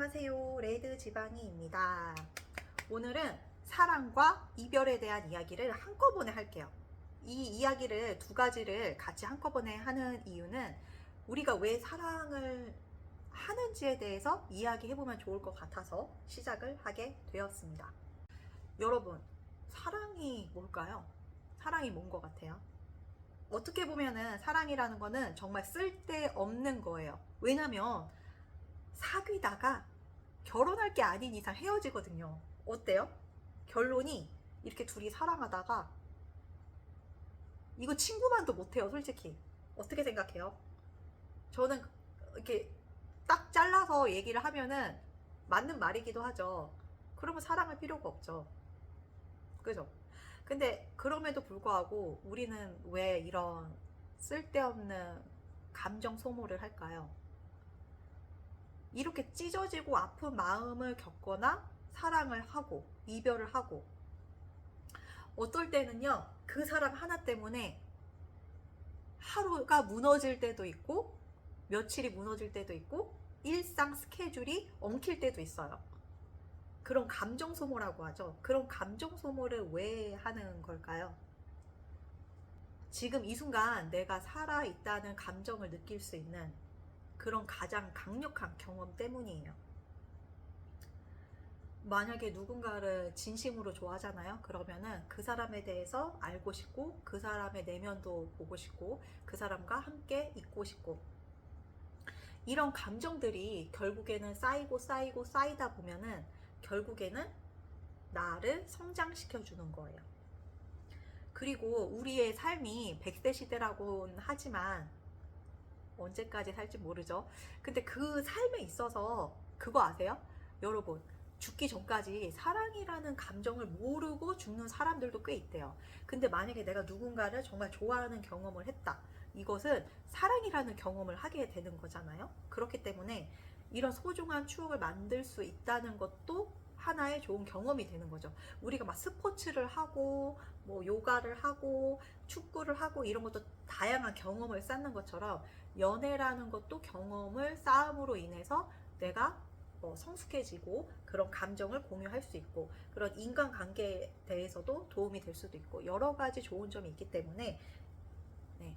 안녕하세요. 레드 지방이입니다. 오늘은 사랑과 이별에 대한 이야기를 한꺼번에 할게요. 이 이야기를 두 가지를 같이 한꺼번에 하는 이유는 우리가 왜 사랑을 하는지에 대해서 이야기해보면 좋을 것 같아서 시작을 하게 되었습니다. 여러분, 사랑이 뭘까요? 사랑이 뭔 것 같아요? 어떻게 보면은 사랑이라는 거는 정말 쓸데없는 거예요. 왜냐면 사귀다가 결혼할 게 아닌 이상 헤어지거든요. 어때요? 결론이 이렇게 둘이 사랑하다가 이거 친구만도 못해요, 솔직히. 어떻게 생각해요? 저는 이렇게 딱 잘라서 얘기를 하면은 맞는 말이기도 하죠. 그러면 사랑할 필요가 없죠. 그죠? 근데 그럼에도 불구하고 우리는 왜 이런 쓸데없는 감정 소모를 할까요? 이렇게 찢어지고 아픈 마음을 겪거나 사랑을 하고 이별을 하고 어떨 때는요 그 사람 하나 때문에 하루가 무너질 때도 있고 며칠이 무너질 때도 있고 일상 스케줄이 엉킬 때도 있어요. 그런 감정 소모라고 하죠. 그런 감정 소모를 왜 하는 걸까요? 지금 이 순간 내가 살아있다는 감정을 느낄 수 있는 그런 가장 강력한 경험 때문이에요. 만약에 누군가를 진심으로 좋아하잖아요. 그러면은 그 사람에 대해서 알고 싶고 그 사람의 내면도 보고 싶고 그 사람과 함께 있고 싶고 이런 감정들이 결국에는 쌓이고 쌓이다 보면은 결국에는 나를 성장시켜 주는 거예요. 그리고 우리의 삶이 100세 시대라고는 하지만 언제까지 살지 모르죠. 근데 그 삶에 있어서 그거 아세요? 여러분, 죽기 전까지 사랑이라는 감정을 모르고 죽는 사람들도 꽤 있대요. 근데 만약에 내가 누군가를 정말 좋아하는 경험을 했다. 이것은 사랑이라는 경험을 하게 되는 거잖아요. 그렇기 때문에 이런 소중한 추억을 만들 수 있다는 것도 하나의 좋은 경험이 되는 거죠. 우리가 막 스포츠를 하고 뭐 요가를 하고 축구를 하고 이런 것도 다양한 경험을 쌓는 것처럼 연애라는 것도 경험을 쌓음으로 인해서 내가 성숙해지고 그런 감정을 공유할 수 있고 그런 인간관계에 대해서도 도움이 될 수도 있고 여러 가지 좋은 점이 있기 때문에 네,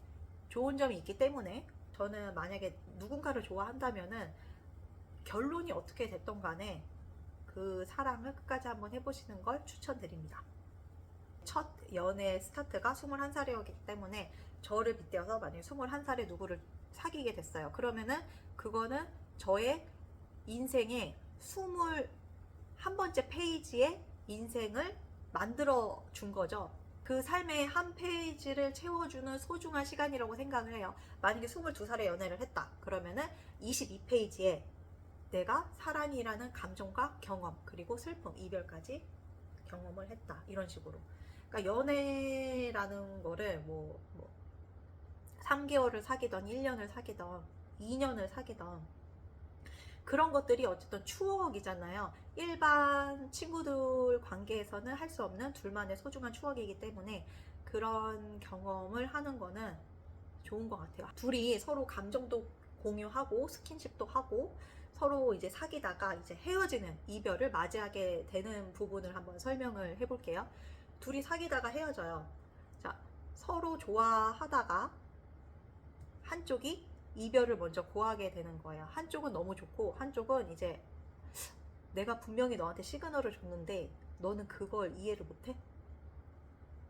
좋은 점이 있기 때문에 저는 만약에 누군가를 좋아한다면은 결론이 어떻게 됐던 간에 그 사랑을 끝까지 한번 해보시는 걸 추천드립니다. 첫 연애 스타트가 21살이었기 때문에 저를 빗대어서 만약에 21살에 누구를 사귀게 됐어요. 그러면은 그거는 저의 인생의 21번째 페이지의 인생을 만들어 준 거죠. 그 삶의 한 페이지를 채워주는 소중한 시간이라고 생각을 해요. 만약에 22살에 연애를 했다. 그러면은 22페이지에 내가 사랑이라는 감정과 경험, 그리고 슬픔, 이별까지 경험을 했다. 이런 식으로. 그러니까 연애라는 거를 뭐 3개월을 사귀던 1년을 사귀던 2년을 사귀던 그런 것들이 어쨌든 추억이잖아요. 일반 친구들 관계에서는 할 수 없는 둘만의 소중한 추억이기 때문에 그런 경험을 하는 거는 좋은 것 같아요. 둘이 서로 감정도 공유하고 스킨십도 하고 서로 이제 사귀다가 이제 헤어지는 이별을 맞이하게 되는 부분을 한번 설명을 해볼게요. 둘이 사귀다가 헤어져요. 자, 서로 좋아하다가 한쪽이 이별을 먼저 고하게 되는 거예요. 한쪽은 너무 좋고 한쪽은 이제 내가 분명히 너한테 시그널을 줬는데 너는 그걸 이해를 못해?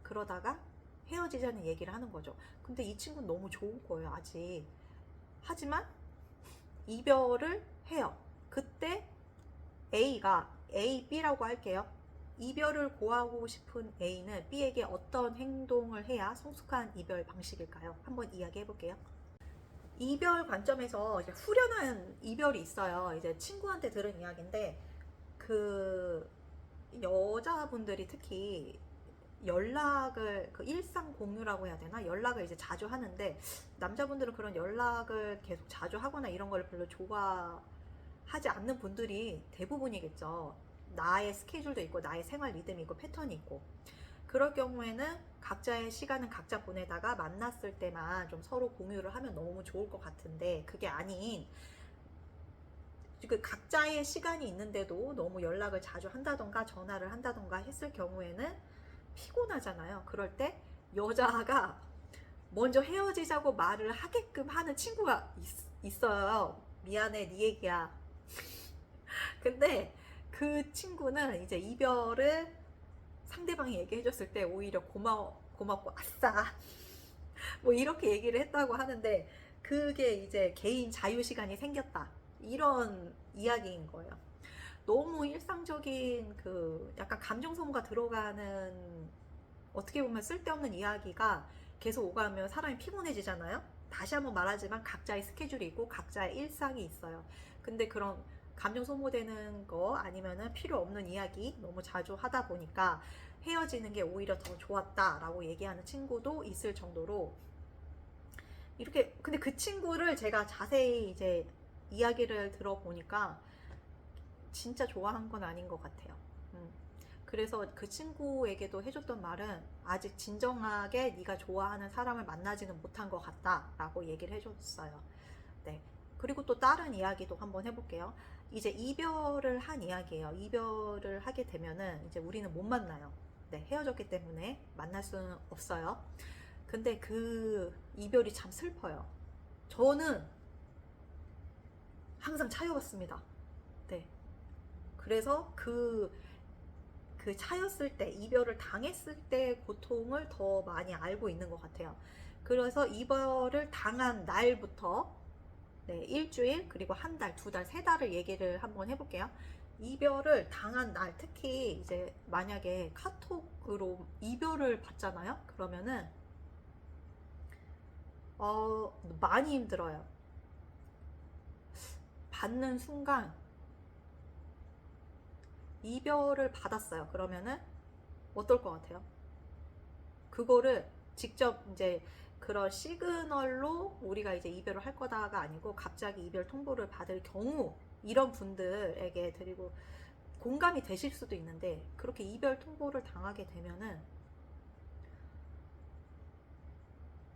그러다가 헤어지자는 얘기를 하는 거죠. 근데 이 친구는 너무 좋은 거예요, 아직. 하지만 이별을 해요. 그때 A가 A, B라고 할게요. 이별을 고하고 싶은 A는 B에게 어떤 행동을 해야 성숙한 이별 방식일까요? 한번 이야기해 볼게요. 이별 관점에서 이제 후련한 이별이 있어요. 이제 친구한테 들은 이야기인데 그 여자분들이 특히 연락을 그 일상 공유라고 해야 되나? 연락을 이제 자주 하는데 남자분들은 그런 연락을 계속 자주 하거나 이런 걸 별로 좋아하지 않는 분들이 대부분이겠죠. 나의 스케줄도 있고 나의 생활 리듬이 있고 패턴이 있고 그럴 경우에는 각자의 시간은 각자 보내다가 만났을 때만 좀 서로 공유를 하면 너무 좋을 것 같은데 그게 아닌 그 각자의 시간이 있는데도 너무 연락을 자주 한다던가 전화를 한다던가 했을 경우에는 피곤하잖아요. 그럴 때 여자가 먼저 헤어지자고 말을 하게끔 하는 친구가 있어요. 미안해, 네 얘기야. 근데 그 친구는 이제 이별을 상대방이 얘기해줬을 때 오히려 고맙고 아싸 뭐 이렇게 얘기를 했다고 하는데, 그게 이제 개인 자유 시간이 생겼다, 이런 이야기인 거예요. 너무 일상적인 그 약간 감정 소모가 들어가는, 어떻게 보면 쓸데없는 이야기가 계속 오가면 사람이 피곤해지잖아요. 다시 한번 말하지만 각자의 스케줄이 있고 각자의 일상이 있어요. 근데 그런 감정 소모되는 거 아니면은 필요 없는 이야기 너무 자주 하다 보니까 헤어지는 게 오히려 더 좋았다라고 얘기하는 친구도 있을 정도로, 이렇게. 근데 그 친구를 제가 자세히 이제 이야기를 들어보니까 진짜 좋아한 건 아닌 것 같아요. 그래서 그 친구에게도 해줬던 말은, 아직 진정하게 네가 좋아하는 사람을 만나지는 못한 것 같다라고 얘기를 해줬어요. 네. 그리고 또 다른 이야기도 한번 해볼게요. 이제 이별을 한 이야기예요. 이별을 하게 되면은 이제 우리는 못 만나요. 네, 헤어졌기 때문에 만날 수는 없어요. 근데 그 이별이 참 슬퍼요. 저는 항상 차여봤습니다. 네. 그래서 그 차였을 때, 이별을 당했을 때 고통을 더 많이 알고 있는 것 같아요. 그래서 이별을 당한 날부터, 네, 일주일, 그리고 한 달, 두 달, 세 달을 얘기를 한번 해볼게요. 이별을 당한 날, 특히 이제 만약에 카톡으로 이별을 받잖아요. 그러면은 많이 힘들어요. 받는 순간, 이별을 받았어요. 그러면은 어떨 것 같아요? 그거를 직접 이제 그런 시그널로 우리가 이제 이별을 할 거다가 아니고, 갑자기 이별 통보를 받을 경우, 이런 분들에게 드리고 공감이 되실 수도 있는데, 그렇게 이별 통보를 당하게 되면은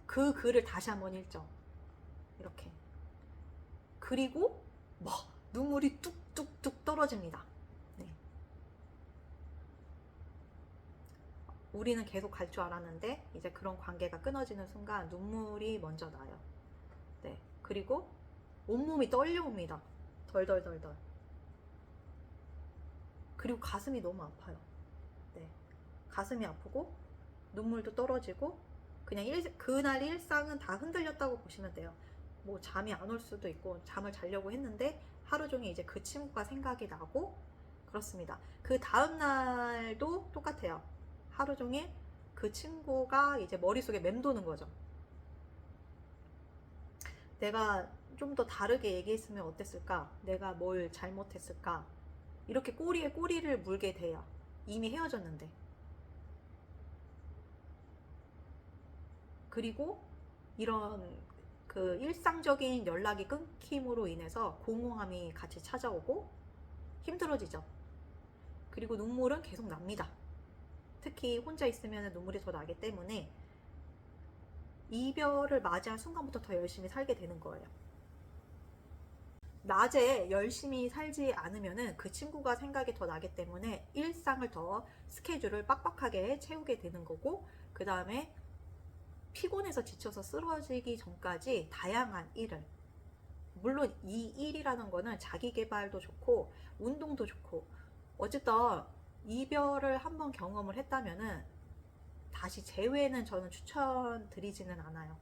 그 글을 다시 한번 읽죠. 이렇게. 그리고 막 눈물이 뚝뚝뚝 떨어집니다. 네. 우리는 계속 갈 줄 알았는데 이제 그런 관계가 끊어지는 순간 눈물이 먼저 나요. 네. 그리고 온몸이 떨려옵니다. 덜덜덜덜. 그리고 가슴이 너무 아파요. 네. 가슴이 아프고 눈물도 떨어지고, 그냥 그날 일상은 다 흔들렸다고 보시면 돼요. 뭐 잠이 안 올 수도 있고, 잠을 자려고 했는데 하루 종일 이제 그 친구가 생각이 나고, 그렇습니다. 그 다음 날도 똑같아요. 하루 종일 그 친구가 이제 머릿속에 맴도는 거죠. 내가 좀 더 다르게 얘기했으면 어땠을까? 내가 뭘 잘못했을까? 이렇게 꼬리에 꼬리를 물게 돼요. 이미 헤어졌는데. 그리고 이런 그 일상적인 연락이 끊김으로 인해서 공허함이 같이 찾아오고 힘들어지죠. 그리고 눈물은 계속 납니다. 특히 혼자 있으면 눈물이 더 나기 때문에 이별을 맞이한 순간부터 더 열심히 살게 되는 거예요. 낮에 열심히 살지 않으면 그 친구가 생각이 더 나기 때문에 일상을 더, 스케줄을 빡빡하게 채우게 되는 거고, 그 다음에 피곤해서 지쳐서 쓰러지기 전까지 다양한 일을, 물론 이 일이라는 거는 자기 개발도 좋고 운동도 좋고, 어쨌든 이별을 한번 경험을 했다면은 다시 재회는 저는 추천드리지는 않아요.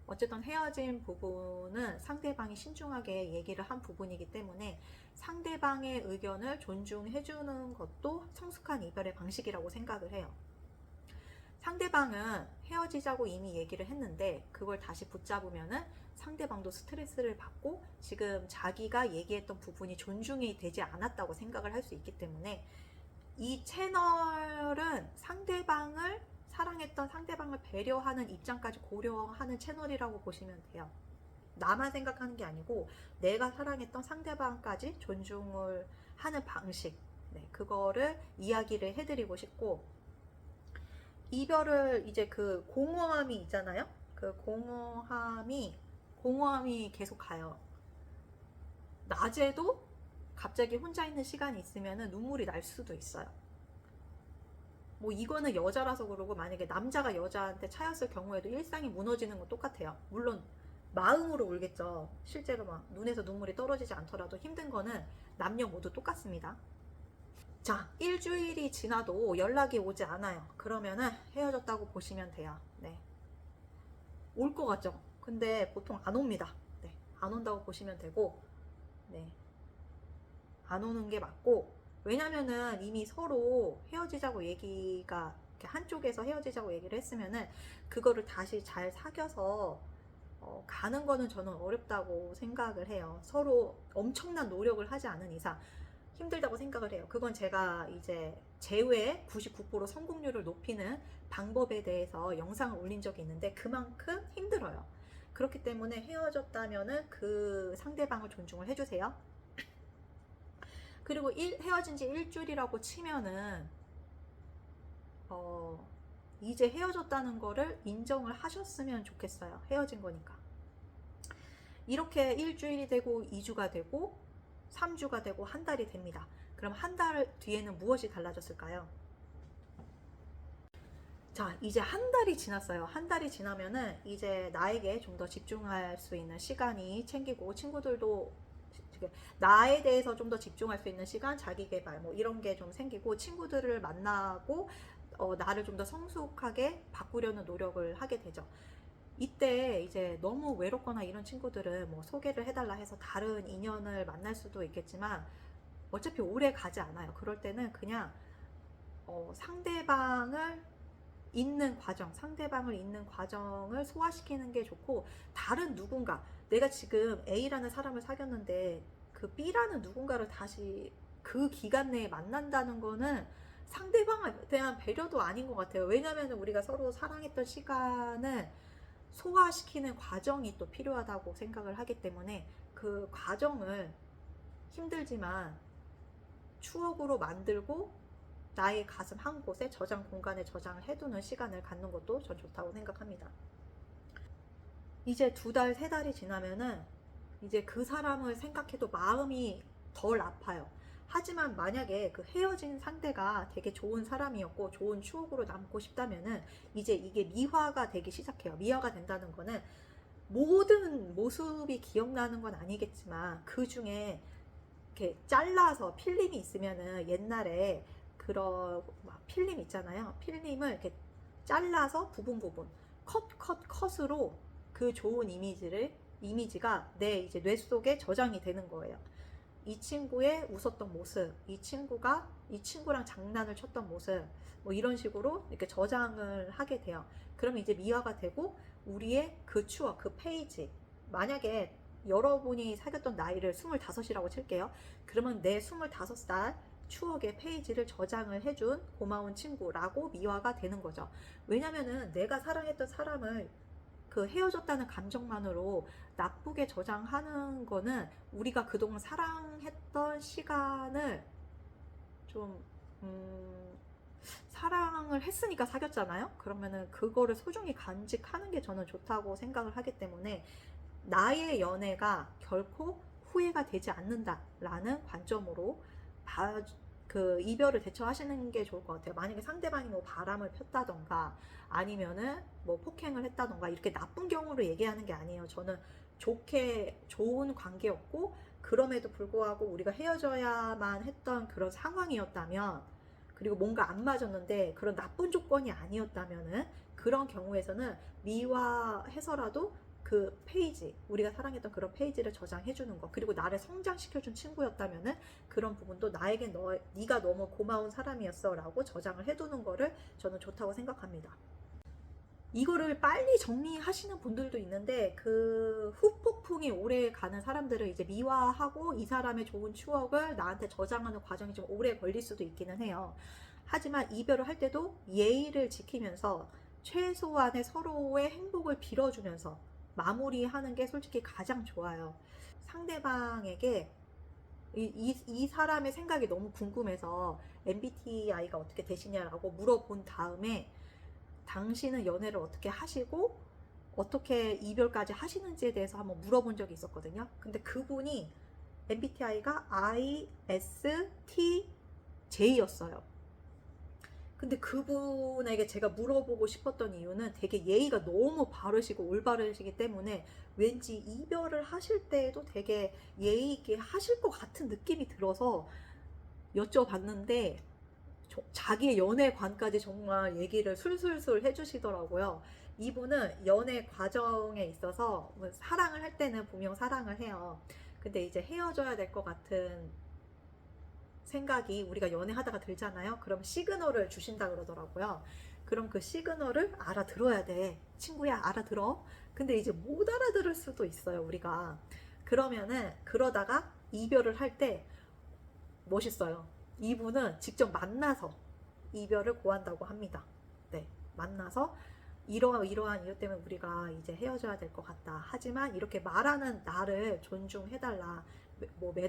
어쨌든 헤어진 부분은 상대방이 신중하게 얘기를 한 부분이기 때문에 상대방의 의견을 존중해주는 것도 성숙한 이별의 방식이라고 생각을 해요. 상대방은 헤어지자고 이미 얘기를 했는데 그걸 다시 붙잡으면은 상대방도 스트레스를 받고, 지금 자기가 얘기했던 부분이 존중이 되지 않았다고 생각을 할 수 있기 때문에, 이 채널은 상대방을, 사랑했던 상대방을 배려하는 입장까지 고려하는 채널이라고 보시면 돼요. 나만 생각하는 게 아니고 내가 사랑했던 상대방까지 존중을 하는 방식, 네, 그거를 이야기를 해드리고 싶고, 이별을 이제 그 공허함이 있잖아요. 그 공허함이 계속 가요. 낮에도 갑자기 혼자 있는 시간이 있으면 눈물이 날 수도 있어요. 뭐 이거는 여자라서 그러고 만약에 남자가 여자한테 차였을 경우에도 일상이 무너지는 건 똑같아요. 물론 마음으로 울겠죠. 실제로 막 눈에서 눈물이 떨어지지 않더라도 힘든 거는 남녀 모두 똑같습니다. 자, 일주일이 지나도 연락이 오지 않아요. 그러면은 헤어졌다고 보시면 돼요. 네. 올 것 같죠? 근데 보통 안 옵니다. 네. 안 온다고 보시면 되고, 네. 안 오는 게 맞고, 왜냐면은 이미 서로 헤어지자고 얘기가, 이렇게 한쪽에서 헤어지자고 얘기를 했으면은, 그거를 다시 잘 사귀어서, 가는 거는 저는 어렵다고 생각을 해요. 서로 엄청난 노력을 하지 않은 이상. 힘들다고 생각을 해요. 그건 제가 이제 제외 99% 성공률을 높이는 방법에 대해서 영상을 올린 적이 있는데 그만큼 힘들어요. 그렇기 때문에 헤어졌다면은 그 상대방을 존중을 해주세요. 그리고 헤어진 지 일주일이라고 치면은 이제 헤어졌다는 거를 인정을 하셨으면 좋겠어요. 헤어진 거니까. 이렇게 일주일이 되고 2주가 되고 3주가 되고 한 달이 됩니다. 그럼 한 달 뒤에는 무엇이 달라졌을까요? 자, 이제 한 달이 지났어요. 한 달이 지나면은 이제 나에게 좀 더 집중할 수 있는 시간이 챙기고 친구들도 나에 대해서 좀 더 집중할 수 있는 시간, 자기 개발 뭐 이런 게 좀 생기고 친구들을 만나고 나를 좀 더 성숙하게 바꾸려는 노력을 하게 되죠. 이때 이제 너무 외롭거나 이런 친구들은 뭐 소개를 해달라 해서 다른 인연을 만날 수도 있겠지만 어차피 오래 가지 않아요. 그럴 때는 그냥 상대방을 잇는 과정을 소화시키는 게 좋고, 다른 누군가, 내가 지금 A라는 사람을 사귀었는데 그 B라는 누군가를 다시 그 기간 내에 만난다는 거는 상대방에 대한 배려도 아닌 것 같아요. 왜냐하면 우리가 서로 사랑했던 시간을 소화시키는 과정이 또 필요하다고 생각을 하기 때문에 그 과정을 힘들지만 추억으로 만들고 나의 가슴 한 곳에 저장 공간에 저장을 해두는 시간을 갖는 것도 전 좋다고 생각합니다. 이제 2달, 3달이 지나면은 이제 그 사람을 생각해도 마음이 덜 아파요. 하지만 만약에 그 헤어진 상대가 되게 좋은 사람이었고 좋은 추억으로 남고 싶다면은 이제 이게 미화가 되기 시작해요. 미화가 된다는 거는 모든 모습이 기억나는 건 아니겠지만 그 중에 이렇게 잘라서 필름이 있으면은 옛날에 그런 필름 있잖아요. 필름을 이렇게 잘라서 부분 컷으로 그 좋은 이미지가 내 이제 뇌 속에 저장이 되는 거예요. 이 친구의 웃었던 모습, 이 친구랑 장난을 쳤던 모습, 뭐 이런 식으로 이렇게 저장을 하게 돼요. 그러면 이제 미화가 되고 우리의 그 추억, 그 페이지, 만약에 여러분이 사귀었던 나이를 25이라고 칠게요. 그러면 내 25살 추억의 페이지를 저장을 해준 고마운 친구라고 미화가 되는 거죠. 왜냐면은 내가 사랑했던 사람을 그 헤어졌다는 감정만으로 나쁘게 저장하는 거는 우리가 그동안 사랑했던 시간을 좀 사랑을 했으니까 사귀었잖아요. 그러면은 그거를 소중히 간직하는 게 저는 좋다고 생각을 하기 때문에 나의 연애가 결코 후회가 되지 않는다라는 관점으로 그 이별을 대처하시는 게 좋을 것 같아요. 만약에 상대방이 뭐 바람을 폈다던가 아니면은 뭐 폭행을 했다던가 이렇게 나쁜 경우를 얘기하는 게 아니에요. 저는 좋은 관계였고 그럼에도 불구하고 우리가 헤어져야만 했던 그런 상황이었다면, 그리고 뭔가 안 맞았는데 그런 나쁜 조건이 아니었다면은 그런 경우에서는 미화해서라도 그 페이지, 우리가 사랑했던 그런 페이지를 저장해 주는 거, 그리고 나를 성장시켜준 친구였다면은 그런 부분도 나에게 네가 너무 고마운 사람이었어 라고 저장을 해두는 거를 저는 좋다고 생각합니다. 이거를 빨리 정리하시는 분들도 있는데 그 후폭풍이 오래 가는 사람들은 이제 미화하고 이 사람의 좋은 추억을 나한테 저장하는 과정이 좀 오래 걸릴 수도 있기는 해요. 하지만 이별을 할 때도 예의를 지키면서 최소한의 서로의 행복을 빌어주면서 마무리하는 게 솔직히 가장 좋아요. 상대방에게 이 사람의 생각이 너무 궁금해서 MBTI가 어떻게 되시냐라고 물어본 다음에 당신은 연애를 어떻게 하시고 어떻게 이별까지 하시는지에 대해서 한번 물어본 적이 있었거든요. 근데 그분이 MBTI가 ISTJ였어요. 근데 그분에게 제가 물어보고 싶었던 이유는 되게 예의가 너무 바르시고 올바르시기 때문에 왠지 이별을 하실 때에도 되게 예의 있게 하실 것 같은 느낌이 들어서 여쭤봤는데 자기의 연애관까지 정말 얘기를 술술술 해주시더라고요. 이분은 연애 과정에 있어서 사랑을 할 때는 분명 사랑을 해요. 근데 이제 헤어져야 될 것 같은 생각이 우리가 연애하다가 들잖아요. 그럼 시그널을 주신다 그러더라고요. 그럼 그 시그널을 알아들어야 돼. 친구야, 알아들어. 근데 이제 못 알아들을 수도 있어요, 우리가. 그러면은 그러다가 이별을 할 때 멋있어요. 이분은 직접 만나서 이별을 고한다고 합니다. 네, 만나서 이러한 이유 때문에 우리가 이제 헤어져야 될 것 같다. 하지만 이렇게 말하는 나를 존중해달라.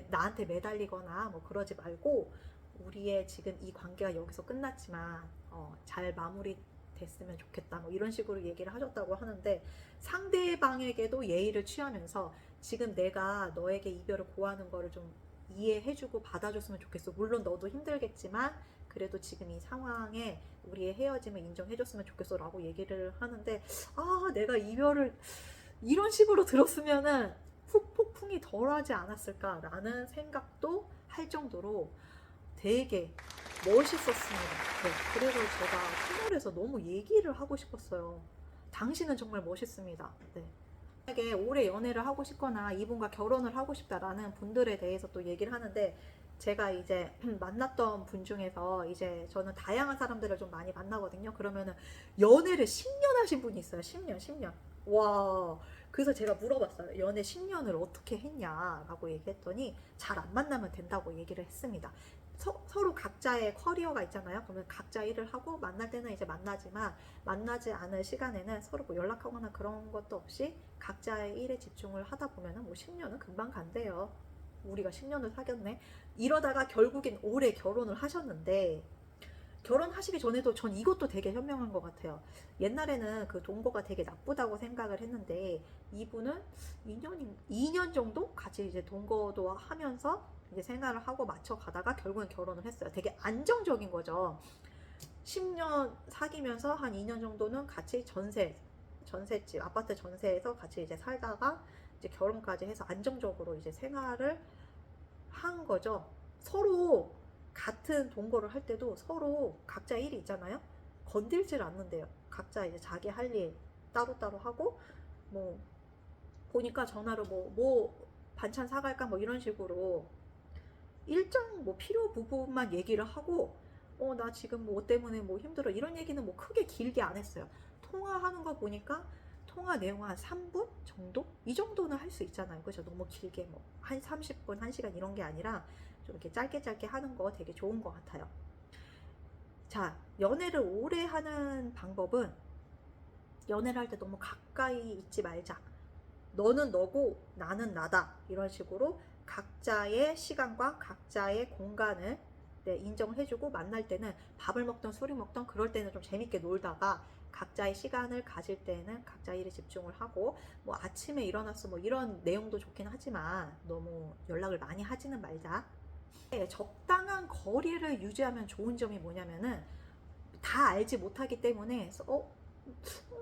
나한테 매달리거나 뭐 그러지 말고 우리의 지금 이 관계가 여기서 끝났지만 잘 마무리됐으면 좋겠다. 뭐 이런 식으로 얘기를 하셨다고 하는데 상대방에게도 예의를 취하면서 지금 내가 너에게 이별을 고하는 거를 좀 이해해주고 받아줬으면 좋겠어. 물론 너도 힘들겠지만 그래도 지금 이 상황에 우리의 헤어짐을 인정해줬으면 좋겠어 라고 얘기를 하는데 내가 이별을 이런 식으로 들었으면은 후폭풍이 덜하지 않았을까라는 생각도 할 정도로 되게 멋있었습니다. 네, 그래서 제가 채널에서 너무 얘기를 하고 싶었어요. 당신은 정말 멋있습니다. 네. 만약에 오래 연애를 하고 싶거나 이분과 결혼을 하고 싶다라는 분들에 대해서 또 얘기를 하는데 제가 이제 만났던 분 중에서 이제 저는 다양한 사람들을 좀 많이 만나거든요. 그러면은 연애를 10년 하신 분이 있어요. 10년. 와. 그래서 제가 물어봤어요. 연애 10년을 어떻게 했냐라고 얘기했더니 잘 안 만나면 된다고 얘기를 했습니다. 서로 각자의 커리어가 있잖아요. 그러면 각자 일을 하고 만날 때는 이제 만나지만 만나지 않을 시간에는 서로 뭐 연락하거나 그런 것도 없이 각자의 일에 집중을 하다 보면은 뭐 10년은 금방 간대요. 우리가 10년을 사귀었네. 이러다가 결국엔 올해 결혼을 하셨는데 결혼하시기 전에도 전 이것도 되게 현명한 것 같아요. 옛날에는 그 동거가 되게 나쁘다고 생각을 했는데 이분은 2년 정도 같이 이제 동거도 하면서 이제 생활을 하고 맞춰 가다가 결국엔 결혼을 했어요. 되게 안정적인 거죠. 10년 사귀면서 한 2년 정도는 같이 전셋집, 아파트 전세에서 같이 이제 살다가 이제 결혼까지 해서 안정적으로 이제 생활을 한 거죠. 서로 같은 동거를 할 때도 서로 각자 일이 있잖아요. 건들질 않는데요. 각자 이제 자기 할 일 따로따로 하고 뭐 보니까 전화로 뭐 반찬 사갈까 뭐 이런 식으로 일정 뭐 필요 부분만 얘기를 하고 나 지금 뭐 때문에 뭐 힘들어 이런 얘기는 뭐 크게 길게 안 했어요. 통화하는 거 보니까 통화 내용 한 3분 정도? 이 정도는 할 수 있잖아요. 그죠? 너무 길게 뭐 한 30분, 1시간 이런 게 아니라 좀 이렇게 짧게 하는 거 되게 좋은 것 같아요. 자, 연애를 오래 하는 방법은 연애를 할 때 너무 가까이 있지 말자. 너는 너고 나는 나다. 이런 식으로 각자의 시간과 각자의 공간을 인정해주고 만날 때는 밥을 먹던 술을 먹던 그럴 때는 좀 재밌게 놀다가 각자의 시간을 가질 때는 각자 일에 집중을 하고 뭐 아침에 일어났어 뭐 이런 내용도 좋긴 하지만 너무 연락을 많이 하지는 말자. 적당한 거리를 유지하면 좋은 점이 뭐냐면은 다 알지 못하기 때문에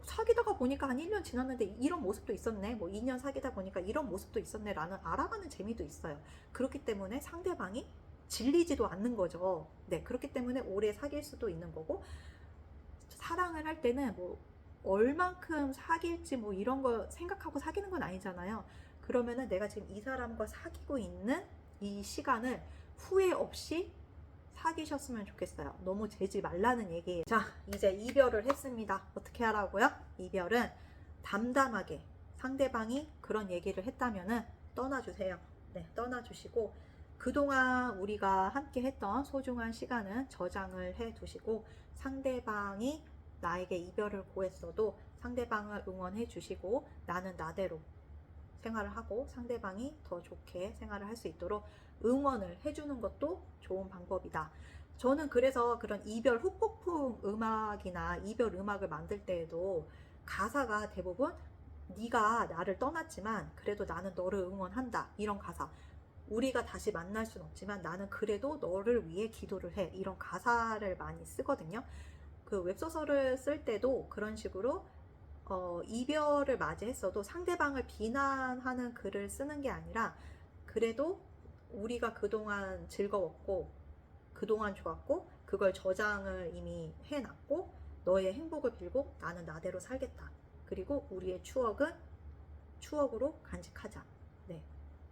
사귀다가 보니까 한 1년 지났는데 이런 모습도 있었네. 뭐 2년 사귀다 보니까 이런 모습도 있었네. 라는 알아가는 재미도 있어요. 그렇기 때문에 상대방이 질리지도 않는 거죠. 네, 그렇기 때문에 오래 사귈 수도 있는 거고 사랑을 할 때는 뭐 얼만큼 사귈지 뭐 이런 거 생각하고 사귀는 건 아니잖아요. 그러면은 내가 지금 이 사람과 사귀고 있는 이 시간을 후회 없이 사귀셨으면 좋겠어요. 너무 재지 말라는 얘기예요. 자, 이제 이별을 했습니다. 어떻게 하라고요? 이별은 담담하게 상대방이 그런 얘기를 했다면은 떠나주세요. 네, 떠나주시고 그동안 우리가 함께 했던 소중한 시간은 저장을 해 두시고 상대방이 나에게 이별을 고했어도 상대방을 응원해 주시고 나는 나대로 생활을 하고 상대방이 더 좋게 생활을 할 수 있도록 응원을 해주는 것도 좋은 방법이다. 저는 그래서 그런 이별 후폭풍 음악이나 이별 음악을 만들 때에도 가사가 대부분 네가 나를 떠났지만 그래도 나는 너를 응원한다 이런 가사 우리가 다시 만날 순 없지만 나는 그래도 너를 위해 기도를 해. 이런 가사를 많이 쓰거든요. 그 웹소설을 쓸 때도 그런 식으로 이별을 맞이했어도 상대방을 비난하는 글을 쓰는 게 아니라 그래도 우리가 그동안 즐거웠고 그동안 좋았고 그걸 저장을 이미 해놨고 너의 행복을 빌고 나는 나대로 살겠다. 그리고 우리의 추억은 추억으로 간직하자. 네.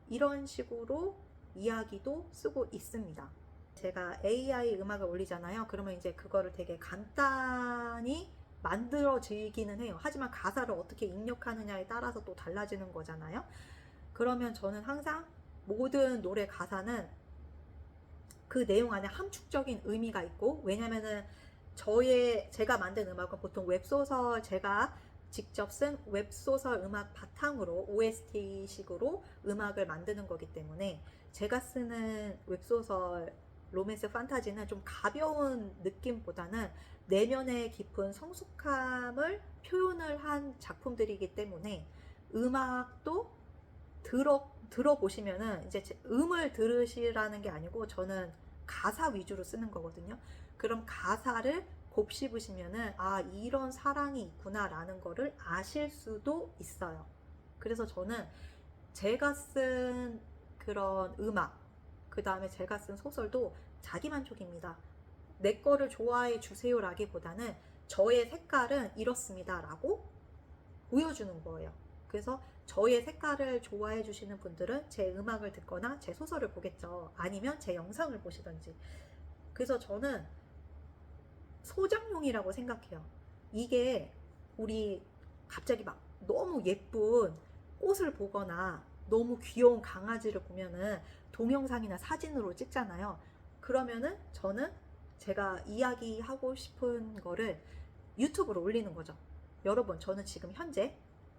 이런 식으로 이야기도 쓰고 있습니다. 제가 AI 음악을 올리잖아요. 그러면 이제 그거를 되게 간단히 만들어지기는 해요. 하지만 가사를 어떻게 입력하느냐에 따라서 또 달라지는 거잖아요. 그러면 저는 항상 모든 노래 가사는 그 내용 안에 함축적인 의미가 있고, 왜냐면은 제가 만든 음악은 보통 웹소설, 제가 직접 쓴 웹소설 음악 바탕으로 OST 식으로 음악을 만드는 거기 때문에 제가 쓰는 웹소설 로맨스 판타지는 좀 가벼운 느낌보다는 내면의 깊은 성숙함을 표현을 한 작품들이기 때문에 음악도 들어보시면은 이제 음을 들으시라는 게 아니고 저는 가사 위주로 쓰는 거거든요. 그럼 가사를 곱씹으시면은 아, 이런 사랑이 있구나 라는 거를 아실 수도 있어요. 그래서 저는 제가 쓴 그런 음악, 그 다음에 제가 쓴 소설도 자기만족입니다. 내 거를 좋아해 주세요 라기보다는 저의 색깔은 이렇습니다 라고 보여주는 거예요. 그래서 저의 색깔을 좋아해 주시는 분들은 제 음악을 듣거나 제 소설을 보겠죠. 아니면 제 영상을 보시던지. 그래서 저는 소장용이라고 생각해요. 이게 우리 갑자기 막 너무 예쁜 꽃을 보거나 너무 귀여운 강아지를 보면은 동영상이나 사진으로 찍잖아요. 그러면은 저는 제가 이야기하고 싶은 거를 유튜브로 올리는 거죠. 여러분, 저는 지금 현재,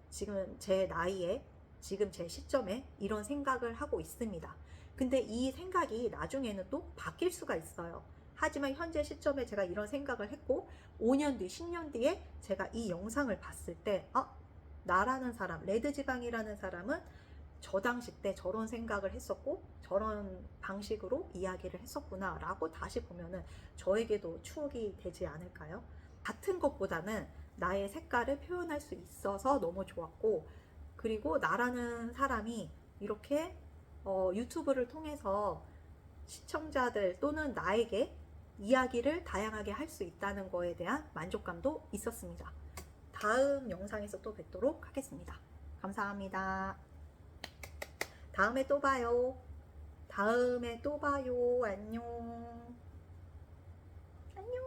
지금 제 나이에, 지금 제 시점에 이런 생각을 하고 있습니다. 근데 이 생각이 나중에는 또 바뀔 수가 있어요. 하지만 현재 시점에 제가 이런 생각을 했고 5년 뒤, 10년 뒤에 제가 이 영상을 봤을 때 나라는 사람, 레드지방이라는 사람은 저 당시 때 저런 생각을 했었고 저런 방식으로 이야기를 했었구나 라고 다시 보면은 저에게도 추억이 되지 않을까요? 같은 것보다는 나의 색깔을 표현할 수 있어서 너무 좋았고, 그리고 나라는 사람이 이렇게 유튜브를 통해서 시청자들 또는 나에게 이야기를 다양하게 할 수 있다는 거에 대한 만족감도 있었습니다. 다음 영상에서 또 뵙도록 하겠습니다. 감사합니다. 다음에 또 봐요. 다음에 또 봐요. 안녕. 안녕.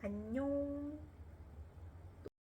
안녕.